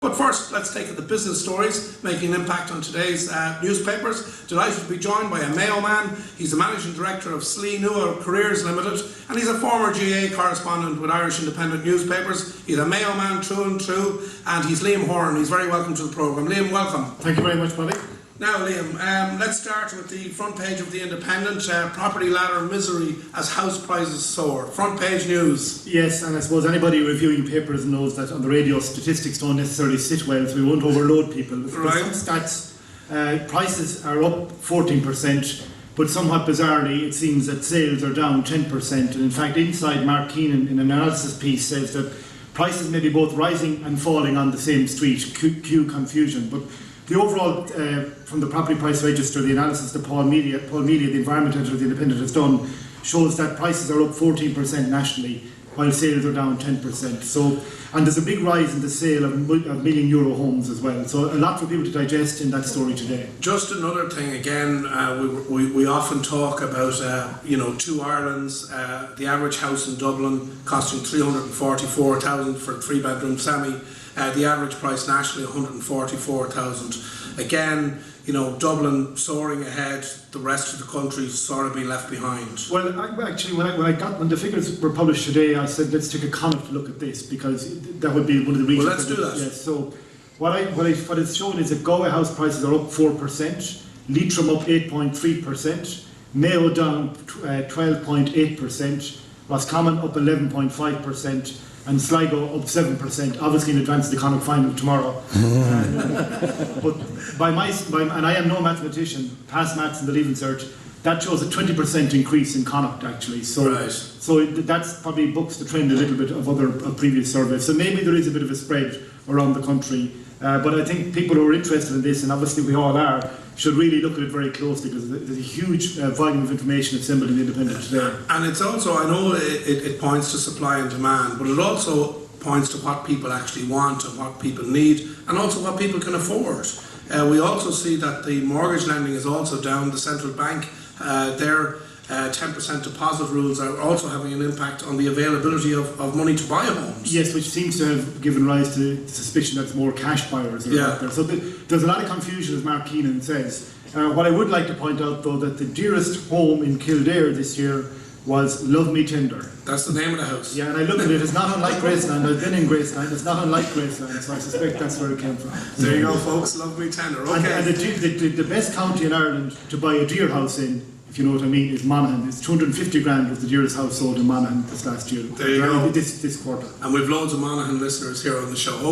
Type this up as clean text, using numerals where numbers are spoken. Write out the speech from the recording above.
But first, let's take the business stories making an impact on today's newspapers. Delighted to be joined by a Mayo man. He's the Managing Director of Slee Nua Careers Limited, and he's a former GA correspondent with Irish Independent newspapers. He's a Mayo man through and through, and he's Liam Horan. He's very welcome to the programme. Liam, welcome. Thank you very much, Bobby. Now, Liam, let's start with the front page of the Independent. Property ladder misery as house prices soar. Front page news. Yes, and I suppose anybody reviewing papers knows that on the radio statistics don't necessarily sit well, so we won't overload people. Right. But some stats, prices are up 14%, but somewhat bizarrely it seems that sales are down 10%. And in fact, Inside Mark Keenan in an analysis piece says that prices may be both rising and falling on the same street. Cue confusion. But the overall, from the property price register, the analysis that Paul Media, the environment editor of the Independent, has done, shows that prices are up 14% nationally, while sales are down 10%. So, and there's a big rise in the sale of million-euro homes as well. So a lot for people to digest in that story today. Just another thing, again, we often talk about, two Irelands, the average house in Dublin costing $344,000 for a 3-bedroom semi. The average price nationally $144,000. Again, Dublin soaring ahead, the rest of the country sort of being left behind. Well, actually, when the figures were published today, I said let's take a comment look at this, because that would be one of the reasons. Well, let's do that. Yes. So what it's shown is that Galway house prices are up 4%, Leitrim up 8.3%, Mayo down 12.8%, Roscommon up 11.5%. and Sligo up 7%, obviously in advance of the Connacht final tomorrow. But and I am no mathematician, past maths in the Leaving Cert, that shows a 20% increase in Connacht actually. So, right. So that's probably bucks the trend a little bit of previous surveys. So maybe there is a bit of a spread around the country. But I think people who are interested in this, and obviously we all are, should really look at it very closely, because there's a huge volume of information assembled in the Independent today. And it's also, I know it points to supply and demand, but it also points to what people actually want and what people need, and also what people can afford. We also see that the mortgage lending is also down. The central bank, their 10% deposit rules are also having an impact on the availability of money to buy homes. Yes, which seems to have given rise to the suspicion that it's more cash buyers are out there. So there's a lot of confusion, as Mark Keenan says. What I would like to point out, though, that the dearest home in Kildare this year was Love Me Tender. That's the name of the house. Yeah, and I look at it, it's not unlike Graceland. I've been in Graceland, it's not unlike Graceland, so I suspect that's where it came from. There you go, folks, Love Me Tender. Okay. And the best county in Ireland to buy a deer house in, if you know what I mean, is Monaghan. It's 250 grand was the dearest house sold in Monaghan this last year. There you go. This quarter. And we've loads of Monaghan listeners here on the show. Okay.